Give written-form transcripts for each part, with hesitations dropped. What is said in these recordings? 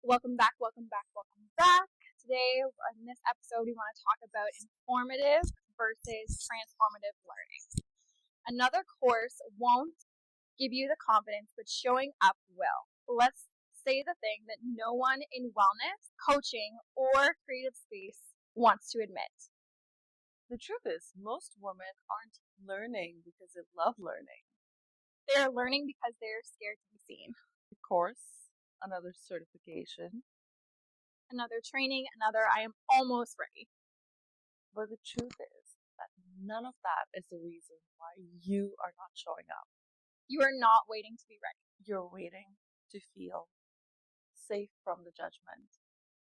Welcome back, welcome back, welcome back. Today, in this episode, we want to talk about informative versus transformative learning. Another course won't give you the confidence, but showing up will. Let's say the thing that no one in wellness, coaching, or creative space wants to admit. The truth is, most women aren't learning because they love learning. They're learning because they're scared to be seen. A course, another certification. Another training, another I am almost ready. But the truth is that none of that is the reason why you are not showing up. You are not waiting to be ready. You're waiting to feel safe from the judgment.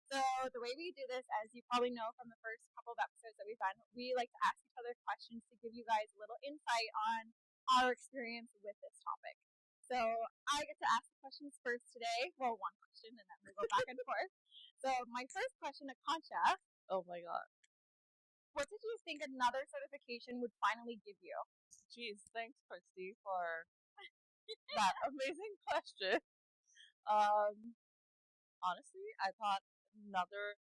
So the way we do this, as you probably know from the first couple of episodes that we've done, we like to ask each other questions to give you guys a little insight on our experience with this topic. So I get to ask the questions first today. Well, one question, and then we go back and forth. So my first question, Akansha. Oh my god. What did you think another certification would finally give you? Jeez, thanks, Kristy, for that amazing question. Honestly, I thought another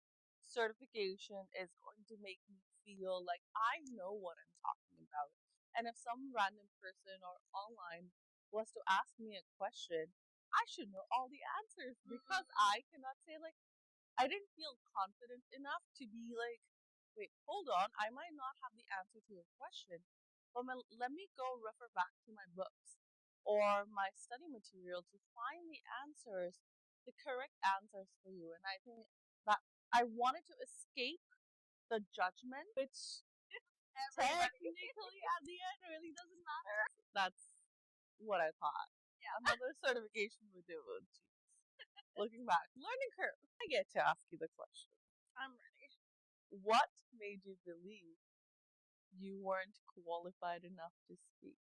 certification is going to make me feel like I know what I'm talking about. And if some random person or online was to ask me a question, I should know all the answers because I cannot say, like, I didn't feel confident enough to be like, wait, hold on, I might not have the answer to your question, but let me go refer back to my books or my study material to find the answers, the correct answers for you. And I think that I wanted to escape the judgment, which technically at the end really doesn't matter. That's what I thought. Yeah. Another certification would do. Jeez. Looking back, learning curve. I get to ask you the question. I'm ready. What made you believe you weren't qualified enough to speak?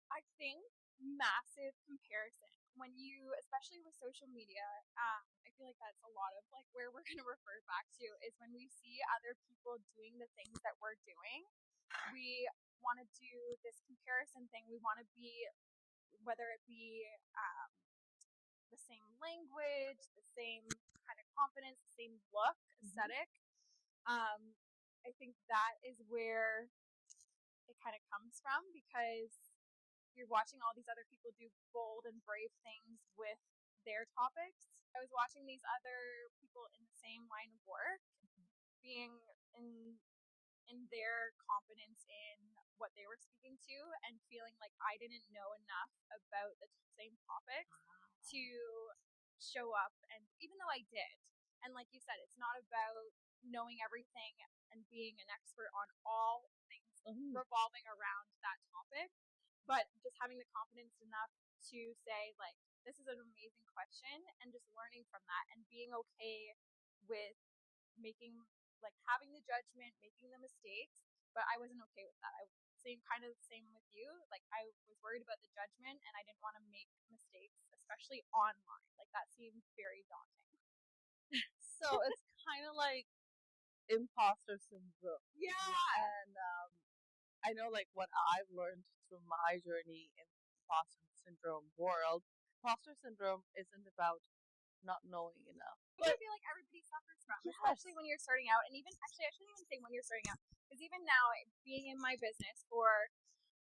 I think massive comparison when you, especially with social media, I feel like that's a lot of like where we're going to refer back to is when we see other people doing the things that we're doing, we want to do this comparison thing. We want to be, whether it be the same language, the same kind of confidence, the same look, aesthetic. I think that is where it kind of comes from because you're watching all these other people do bold and brave things with their topics. I was watching these other people in the same line of work being in their confidence in what they were speaking to and feeling like I didn't know enough about the same topics to show up. And even though I did, and like you said, it's not about knowing everything and being an expert on all things revolving around that topic, but just having the confidence enough to say, like, this is an amazing question, and just learning from that and being okay with making, like, having the judgment, making the mistakes, but I wasn't okay with that. I kind of the same with you. Like, I was worried about the judgment, and I didn't want to make mistakes, especially online. Like, that seemed very daunting. So it's kind of like imposter syndrome. Yeah. And I know, like, what I've learned through my journey in the imposter syndrome world, imposter syndrome isn't about not knowing enough. Which I feel like everybody suffers from, especially when you're starting out. And even, actually, I shouldn't even say when you're starting out, because even now, being in my business for,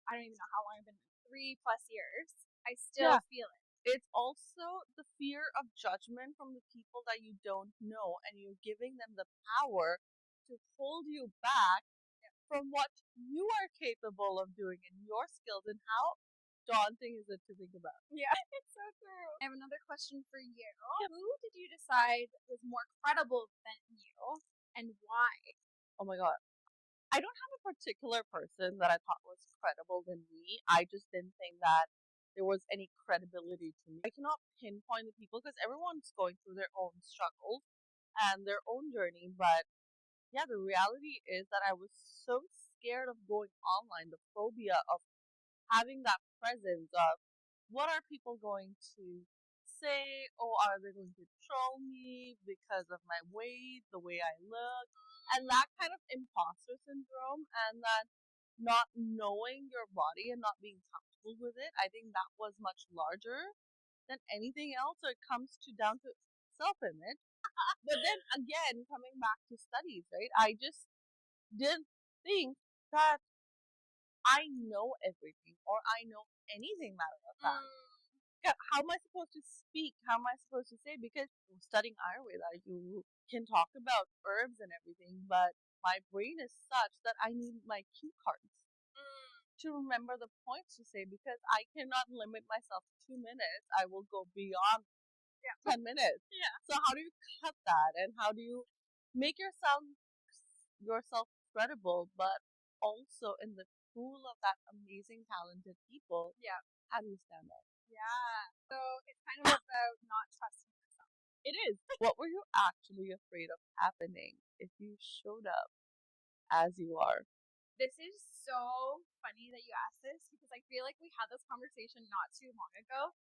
I don't even know how long I've been, 3+ years, I still feel it. It's also the fear of judgment from the people that you don't know, and you're giving them the power to hold you back from what you are capable of doing and your skills, and how daunting is it to think about? Yeah, it's so true. I have another question for you. Yep. Who did you decide was more credible than you, and why? Oh my god. I don't have a particular person that I thought was credible than me. I just didn't think that there was any credibility to me. I cannot pinpoint the people because everyone's going through their own struggles and their own journey, but yeah, the reality is that I was so scared of going online, the phobia of having that presence of what are people going to say, or are they going to troll me because of my weight, the way I look, and that kind of imposter syndrome, and that not knowing your body and not being comfortable with it. I think that was much larger than anything else, or it comes to down to self-image. But then again, coming back to studies, right? I just didn't think that I know everything or I know anything, matter of fact. How am I supposed to speak? How am I supposed to say? Because studying Ayurveda, you can talk about herbs and everything, but my brain is such that I need my cue cards to remember the points to say, because I cannot limit myself to 2 minutes. I will go beyond 10 minutes. Yeah. So how do you cut that, and how do you make yourself credible, but also in the pool of that amazing talented people? Yeah. How do you stand out? Yeah. So it's kind of about not trusting yourself. It is. What were you actually afraid of happening if you showed up as you are? This is so funny that you asked this, because I feel like we had this conversation not too long ago.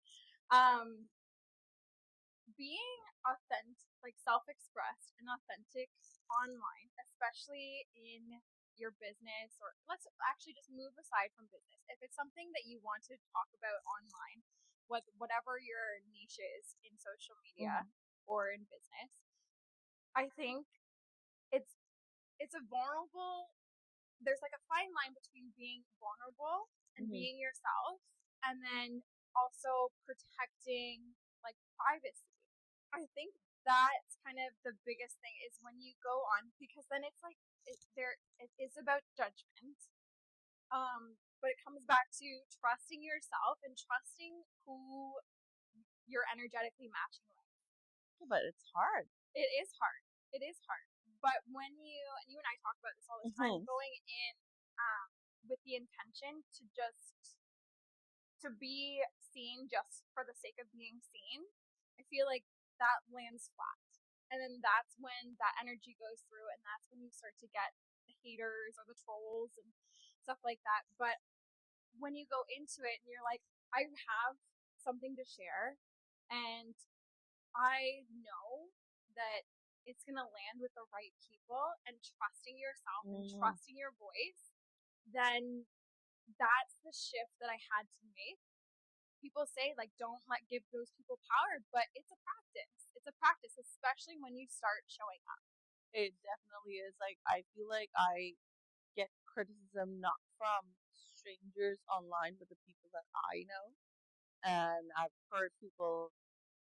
Being authentic, like self-expressed and authentic online, especially in your business, or let's actually just move aside from business. If it's something that you want to talk about online, whatever your niche is in social media or in business, I think it's it's a vulnerable there's like a fine line between being vulnerable and being yourself, and then also protecting like privacy. I think that's kind of the biggest thing, is when you go on, because then it's like it is about judgment. But it comes back to trusting yourself and trusting who you're energetically matching with. Yeah, but it's hard. It is hard. It is hard. But when you and I talk about this all the time, going in with the intention to just to be seen just for the sake of being seen, I feel like that lands flat. And then that's when that energy goes through, and that's when you start to get the haters or the trolls and stuff like that. But when you go into it and you're like, I have something to share, and I know that it's going to land with the right people, and trusting yourself and trusting your voice, then that's the shift that I had to make. People say, like, don't give those people power, but it's a practice. It's a practice, especially when you start showing up. It definitely is. Like, I feel like I get criticism not from strangers online, but the people that I know. And I've heard people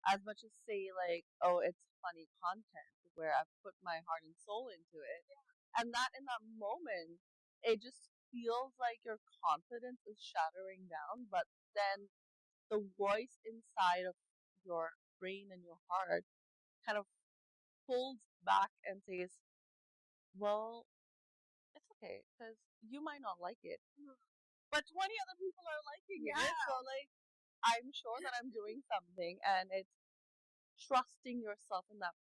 as much as say, like, oh, it's funny content, where I've put my heart and soul into it. Yeah. And that in that moment, it just feels like your confidence is shattering down, but then the voice inside of your brain and your heart kind of pulls back and says, well, it's okay, because you might not like it, but 20 other people are liking it. So, like, I'm sure that I'm doing something, and it's trusting yourself in that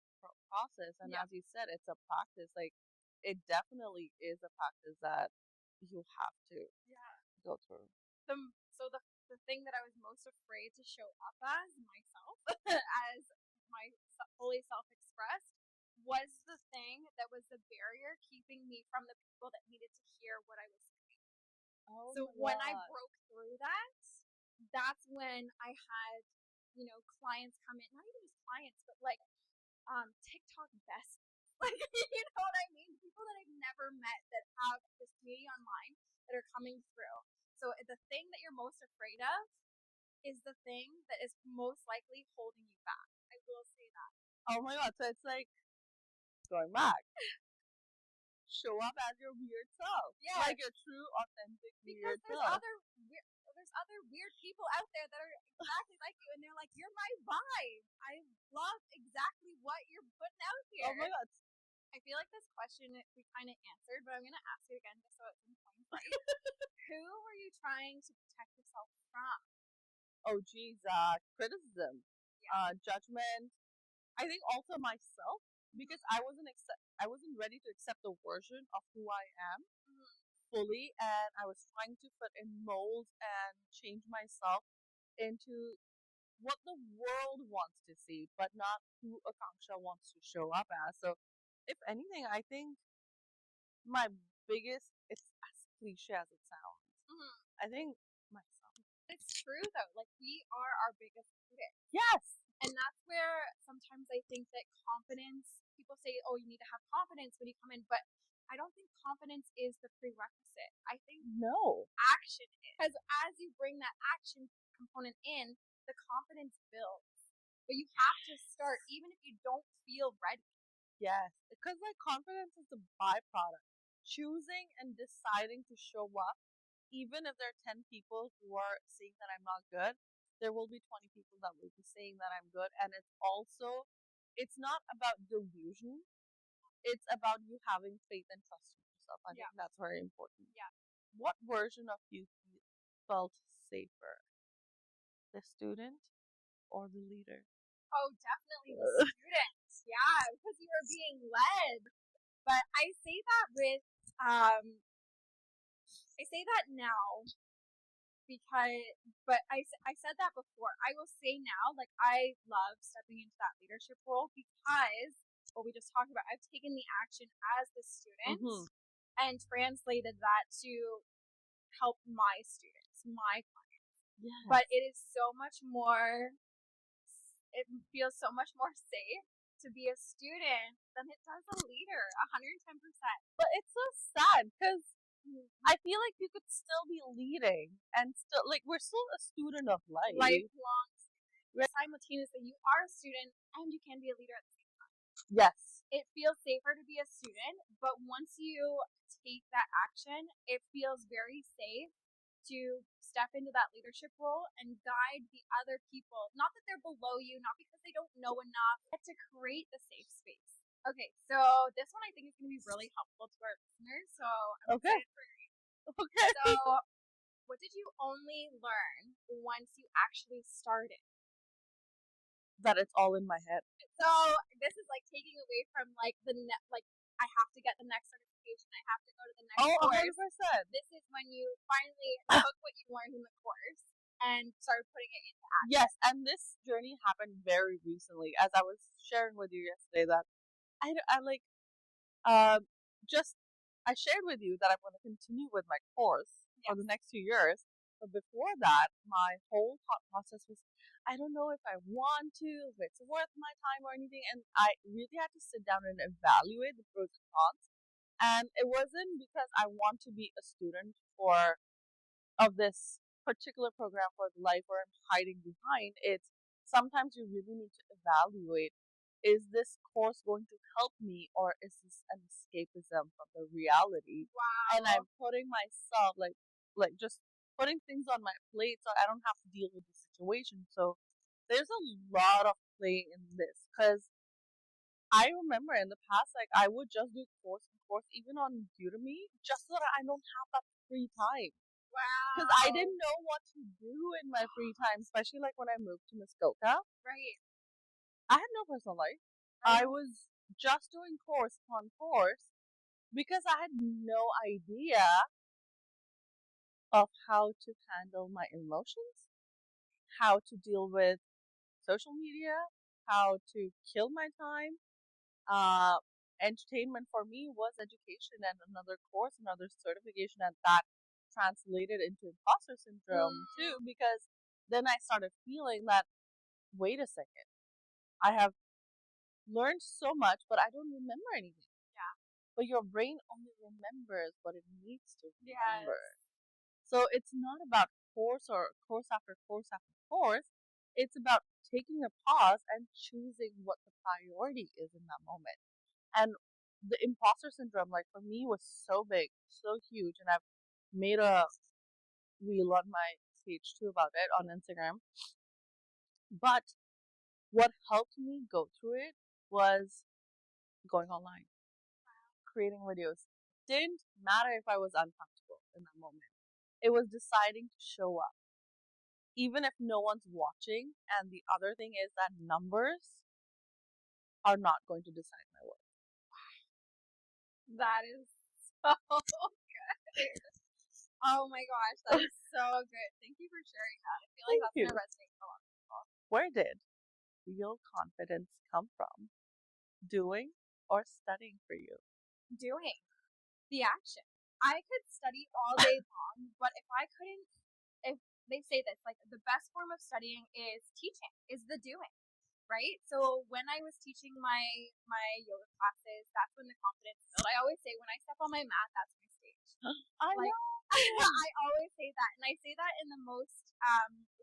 process. And as you said, it's a practice. Like, it definitely is a practice that you have to go through. So the thing that I was most afraid to show up as myself, as my fully self-expressed, was the thing that was the barrier keeping me from the people that needed to hear what I was saying. So when I broke through that, that's when I had, clients come in, not even just clients, but like TikTok besties. Like, you know what I mean? People that I've never met that have this community online that are coming through. So the thing that you're most afraid of is the thing that is most likely holding you back. I will say that. Oh my god, so it's like going back. Show up as your weird self. Yeah. Like your true, authentic, weird self. There's other weird people out there that are exactly like you, and they're like, you're my vibe. I love exactly what you're putting out here. Oh my god. I feel like this question we kind of answered, but I'm going to ask it again just so it's in plain sight. Who were you trying to protect yourself from? Oh, geez, criticism, judgment. I think also myself, because I wasn't ready to accept the version of who I am fully, and I was trying to fit in molds and change myself into what the world wants to see, but not who Akansha wants to show up as. So, if anything, I think my biggest, it's as cliche as it sounds, I think myself. It's true though. Like, we are our biggest critic. Yes. And that's where sometimes I think that confidence, people say, oh, you need to have confidence when you come in, but I don't think confidence is the prerequisite. I think No. action is. Because as you bring that action component in, the confidence builds. But you have to start, even if you don't feel ready. Yes. Because like confidence is the byproduct. Choosing and deciding to show up, even if there are 10 people who are saying that I'm not good, there will be 20 people that will be saying that I'm good. And it's not about delusion. It's about you having faith and trust in yourself. I think that's very important. Yeah. What version of you felt safer? The student or the leader? Oh, definitely the student. Yeah, because you were being led. But I say that I say that now but I said that before. I will say now, like, I love stepping into that leadership role because what we just talked about, I've taken the action as the student and translated that to help my students, my clients. Yes. But it is so much more, it feels so much more safe to be a student than it does a leader, 110%. But it's so sad because I feel like you could still be leading and still, like, we're still a student of life. Lifelong student. Simultaneously, you are a student and you can be a leader at the same time. Yes. It feels safer to be a student, but once you take that action, it feels very safe to step into that leadership role and guide the other people. Not that they're below you, not because they don't know enough, but to create the safe space. Okay, so this one I think is going to be really helpful to our listeners. So I'm excited for you. Okay. So, what did you only learn once you actually started? That it's all in my head. So this is like taking away from like I have to get the next certification. I have to go to the next course. 100%. This is when you finally took what you learned in the course and started putting it into action. Yes, and this journey happened very recently. As I was sharing with you yesterday, that I like I shared with you that I'm going to continue with my course for the next 2 years. But before that, my whole thought process was, I don't know if I want to, if it's worth my time or anything. And I really had to sit down and evaluate the pros and cons. And it wasn't because I want to be a student of this particular program for the life where I'm hiding behind. It's sometimes you really need to evaluate, is this course going to help me or is this an escapism from the reality? Wow. And I'm putting myself like just putting things on my plate so I don't have to deal with the situation. So there's a lot of play in this because I remember in the past, like, I would just do course even on Udemy, just so that I don't have that free time. Wow. Because I didn't know what to do in my free time, especially like when I moved to Muskoka. Right. I had no personal life. I was just doing course upon course because I had no idea of how to handle my emotions, how to deal with social media, how to kill my time. Entertainment for me was education and another course, another certification, and that translated into imposter syndrome too, because then I started feeling that, wait a second, I have learned so much, but I don't remember anything. Yeah. But your brain only remembers what it needs to remember. Yes. So it's not about course or course after course after course. It's about taking a pause and choosing what the priority is in that moment. And the imposter syndrome, like, for me, was so big, so huge, and I've made a reel on my page too about it on Instagram. But what helped me go through it was going online, creating videos. Didn't matter if I was uncomfortable in that moment. It was deciding to show up, even if no one's watching. And the other thing is that numbers are not going to decide my worth. That is so good. Oh my gosh, that is so good. Thank you for sharing that. I feel like that's going to resonate with a lot of people. Where did real confidence come from? Doing or studying for you? Doing. The action. I could study all day long, but if they say this, like, the best form of studying is teaching, is the doing, right? So when I was teaching my yoga classes, that's when the confidence built. I always say when I step on my mat, that's my stage. I Like, know. I always say that, and I say that in the most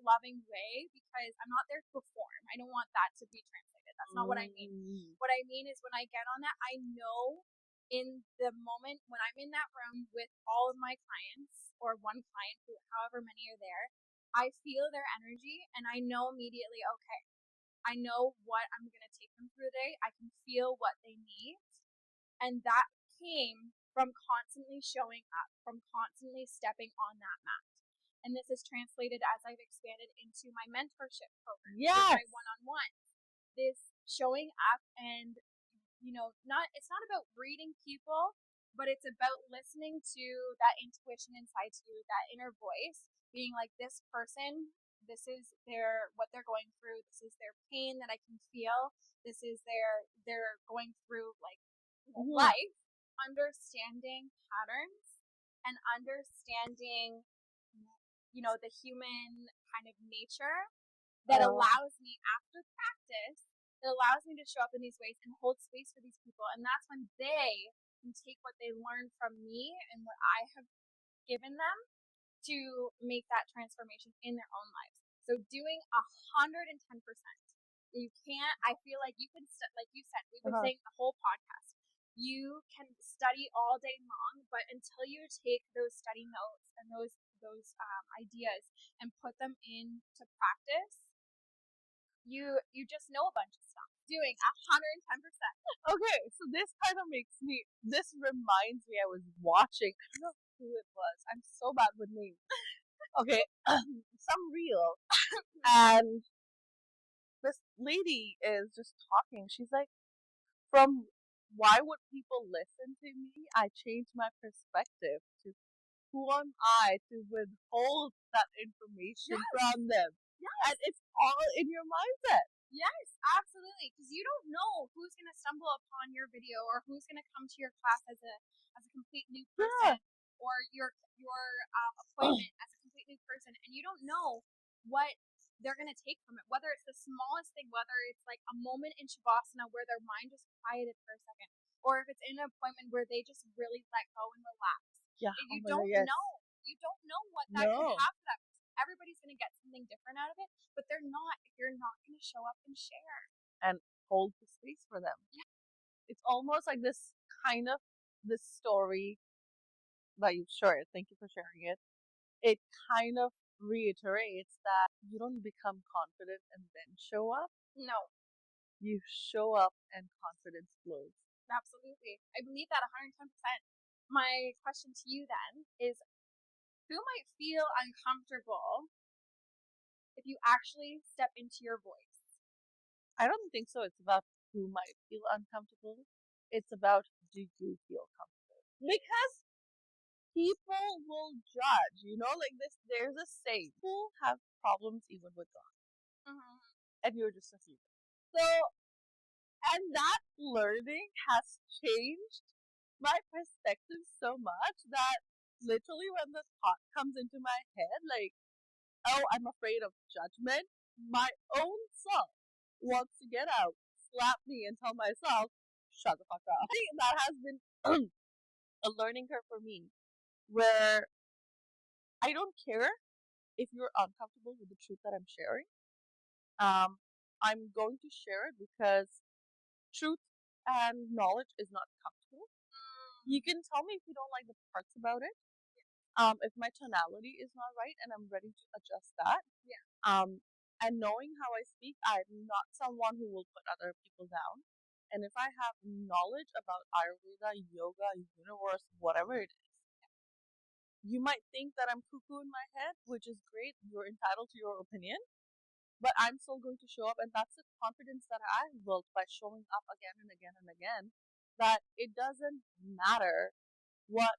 loving way, because I'm not there to perform. I don't want that to be translated. That's not what I mean. What I mean is when I get on that, I know in the moment when I'm in that room with all of my clients, or one client, however many are there, I feel their energy, and I know immediately, okay, I know what I'm going to take them through the day. I can feel what they need. And that came from constantly showing up, from constantly stepping on that mat. And this is translated as I've expanded into my mentorship program, my one-on-one. This showing up and, it's not about reading people, but it's about listening to that intuition inside you, that inner voice, being like, this person, this is what they're going through. This is their pain that I can feel. This is they're going through, like, life, understanding patterns and understanding, the human kind of nature that allows me, after practice, it allows me to show up in these ways and hold space for these people. And that's when they can take what they learned from me and what I have given them to make that transformation in their own lives. So doing 110%. You can't, I feel like you can, like you said, we've been saying the whole podcast, you can study all day long, but until you take those study notes and those ideas and put them into practice, you just know a bunch of stuff. Doing 110%. Okay, so this reminds me, I was watching, I don't know who it was. I'm so bad with names. Okay, some reel, and this lady is just talking. She's like, from why would people listen to me? I changed my perspective to who am I to withhold that information from them? And it's all in your mindset. Yes, absolutely. Because you don't know who's going to stumble upon your video, or who's going to come to your class as a complete new person, or your appointment as a complete new person, and you don't know what they're going to take from it. Whether it's the smallest thing, whether it's like a moment in Shavasana where their mind just quieted for a second, or if it's in an appointment where they just really let go and relax. Yeah, you don't know. You don't know what that could have for that person. Everybody's going to get something different out of it, but they're not if you're not going to show up and share and hold the space for them. Yeah. It's almost like this story that you've shared. Thank you for sharing it. It kind of reiterates that you don't become confident and then show up. No. You show up and confidence flows. Absolutely. I believe that 110%. My question to you then is, who might feel uncomfortable if you actually step into your voice? I don't think so. It's about who might feel uncomfortable. It's about, do you feel comfortable? Because people will judge, like this. There's a saying, people have problems even with God. And you're just a human. So, and that learning has changed my perspective so much that literally when the thought comes into my head, like, oh, I'm afraid of judgment, my own self wants to get out, slap me, and tell myself, shut the fuck up. I think that has been a learning curve for me, where I don't care if you're uncomfortable with the truth that I'm sharing. I'm going to share it because truth and knowledge is not comfortable. You can tell me if you don't like the parts about it. If my tonality is not right, and I'm ready to adjust that. And knowing how I speak, I'm not someone who will put other people down. And if I have knowledge about Ayurveda, yoga, universe, whatever it is, you might think that I'm cuckoo in my head, which is great. You're entitled to your opinion. But I'm still going to show up, and that's the confidence that I've built by showing up again and again and again, that it doesn't matter what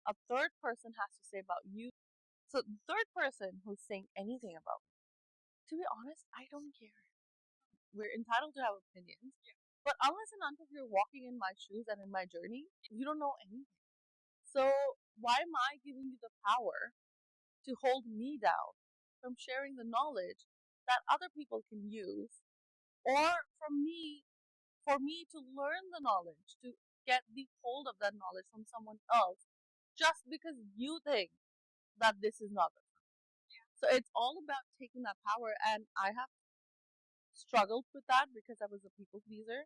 a third person has to say about you. So the third person who's saying anything about me, to be honest, I don't care. We're entitled to have opinions, but unless and until you're walking in my shoes and in my journey, you don't know anything. So why am I giving you the power to hold me down from sharing the knowledge that other people can use, or for me to learn the knowledge, to get the hold of that knowledge from someone else, just because you think that this is not the truth. So it's all about taking that power, and I have struggled with that because I was a people pleaser.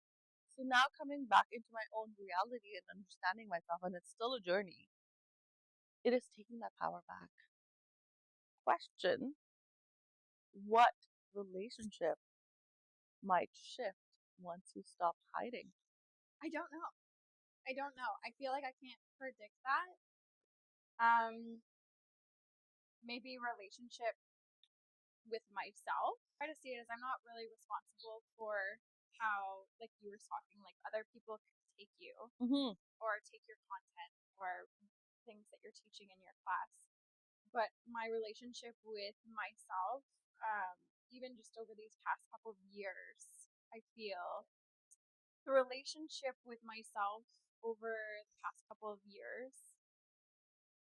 So now coming back into my own reality and understanding myself, and it's still a journey, it is taking that power back. Question: what relationship might shift once you stop hiding? I don't know. I feel like I can't predict that. Maybe relationship with myself. I try to see it as I'm not really responsible for how, like you were talking, like other people could take you or take your content or things that you're teaching in your class. But my relationship with myself, even just over these past couple of years, I feel the relationship with myself over the past couple of years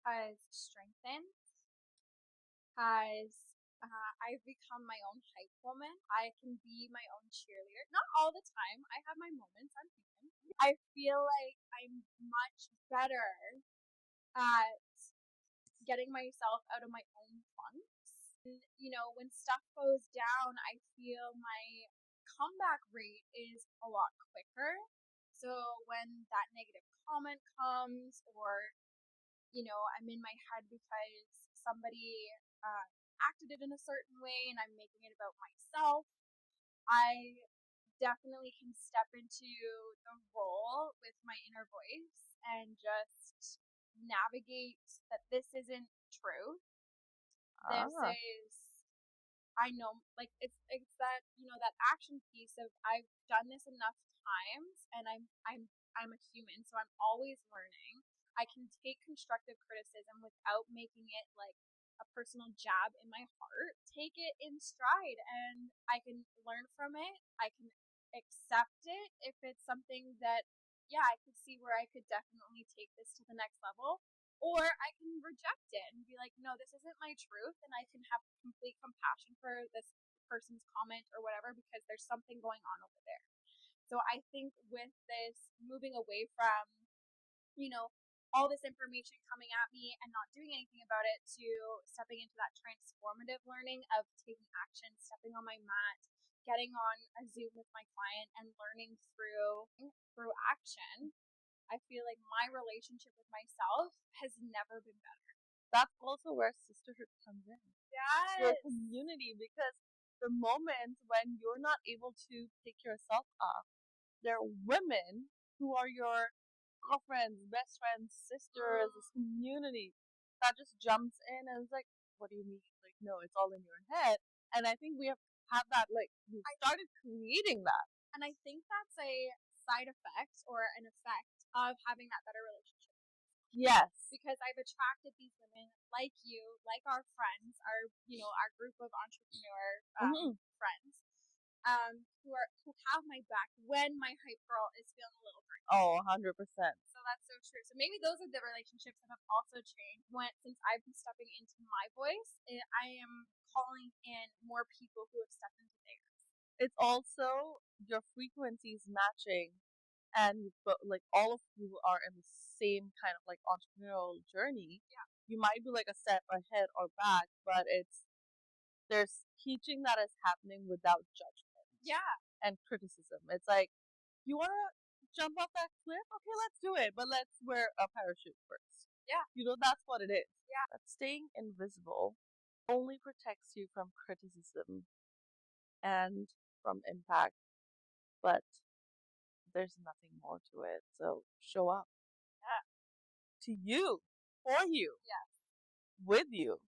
has strengthened, I've become my own hype woman. I can be my own cheerleader. Not all the time. I have my moments. I'm human. I feel like I'm much better at getting myself out of my own funks. And, when stuff goes down, I feel my comeback rate is a lot quicker. So when that negative comment comes, or I'm in my head because somebody acted it in a certain way and I'm making it about myself, I definitely can step into the role with my inner voice and just navigate that this isn't true. This is, I know, like it's that that action piece of I've done this enough times, and I'm a human, so I'm always learning. I can take constructive criticism without making it like a personal jab in my heart. Take it in stride, and I can learn from it. I can accept it if it's something that, yeah, I could see where I could definitely take this to the next level. Or I can reject it and be like, no, this isn't my truth, and I can have complete compassion for this person's comment or whatever because there's something going on over there. So I think with this moving away from, all this information coming at me and not doing anything about it, to stepping into that transformative learning of taking action, stepping on my mat, getting on a Zoom with my client and learning through action, I feel like my relationship with myself has never been better. That's also where sisterhood comes in. Yes. Your community, because the moment when you're not able to pick yourself up, there are women who are your girlfriends, best friends, sisters, this community that just jumps in and is like, what do you mean? Like, no, it's all in your head. And I think we have that, like, we started creating that. And I think that's a side effect or an effect of having that better relationship. Yes. Because I've attracted these women like you, like our friends, our group of entrepreneur friends, who have my back when my hype girl is feeling a little drained. Oh, 100%. So that's so true. So maybe those are the relationships that have also changed since I've been stepping into my voice. I am calling in more people who have stepped into theirs. It's also your frequencies matching, and like all of you are in the same kind of like entrepreneurial journey. Yeah. You might be like a step ahead or back, but there's teaching that is happening without judgment. Yeah. And criticism. It's like, you want to jump off that cliff? Okay, let's do it, but let's wear a parachute first. Yeah. That's what it is. Yeah. But staying invisible only protects you from criticism and from impact, but there's nothing more to it. So show up. Yeah. To you, for you, yes, with you.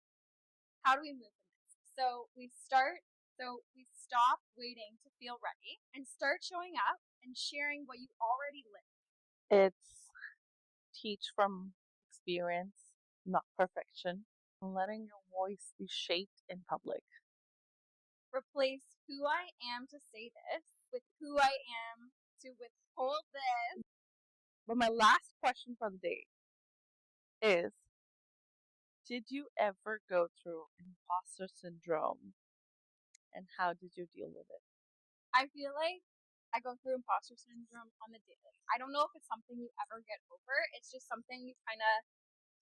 How do we move from this? So we stop waiting to feel ready and start showing up and sharing what you already live. It's teach from experience, not perfection, and letting your voice be shaped in public. Replace who I am to say this with who I am to withhold this. But my last question for the day is, Did you ever go through imposter syndrome, and how did you deal with it? I feel like I go through imposter syndrome on the daily. I don't know if it's something you ever get over. It's just something you kind of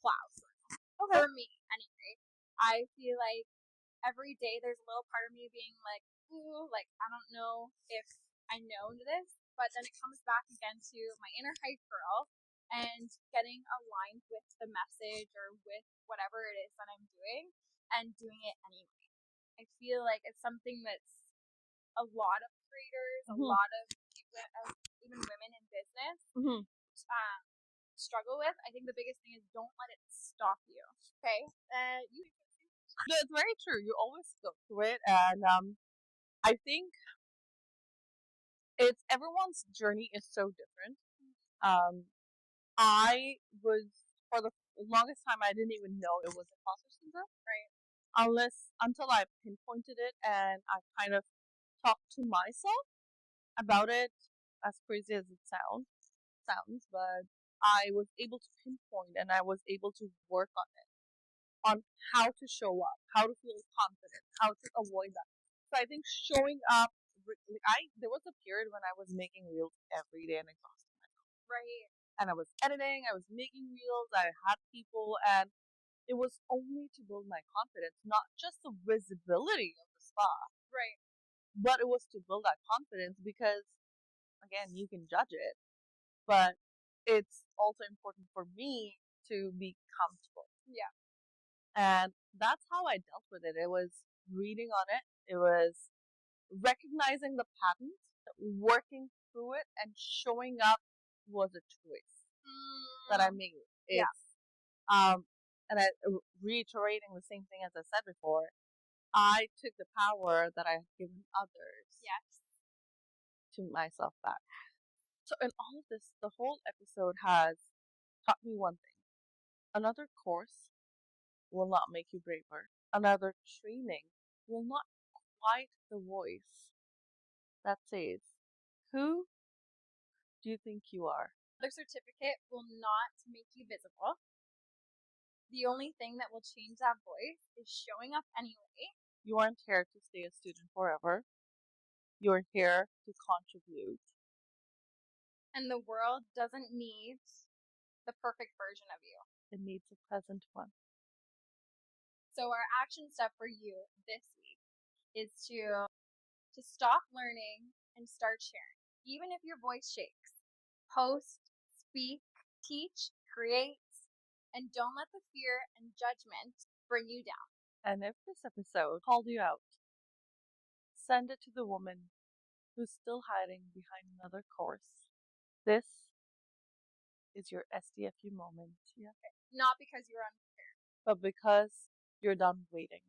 plow through. Okay. For me, anyway. I feel like every day there's a little part of me being like, ooh, like, I don't know if I know this, but then it comes back again to my inner hype girl and getting aligned with the message or with whatever it is that I'm doing and doing it anyway. I feel like it's something that's a lot of creators, a lot of even women in business struggle with. I think the biggest thing is don't let it stop you. Okay? It's very true. You always go through it, and I think it's everyone's journey is so different. I was for the longest time I didn't even know it was imposter syndrome, Right. Until I pinpointed it and I kind of talked to myself about it. As crazy as it sounds, but I was able to pinpoint and I was able to work on it, on how to show up, how to feel confident, how to avoid that. So I think showing up. There was a period when I was making reels every day and exhausting myself. Right. And I was editing, I was making reels, I had people, and it was only to build my confidence, not just the visibility of the spa. Right. But it was to build that confidence because, again, you can judge it, but it's also important for me to be comfortable. Yeah. And that's how I dealt with it. It was reading on it, it was recognizing the patterns, working through it, and showing up was a choice that I made. It's and I reiterating the same thing as I said before. I took the power that I had given others to myself back. So in all of this, the whole episode has taught me one thing. Another course will not make you braver. Another training will not quiet the voice that says, who do you think you are? Another certificate will not make you visible. The only thing that will change that voice is showing up anyway. You aren't here to stay a student forever. You're here to contribute. And the world doesn't need the perfect version of you. It needs a present one. So our action step for you this week is to stop learning and start sharing. Even if your voice shakes, post, speak, teach, create, and don't let the fear and judgment bring you down. And if this episode called you out, send it to the woman who's still hiding behind another course. This is your SDFU moment. Yeah. Not because you're unprepared, but because you're done waiting.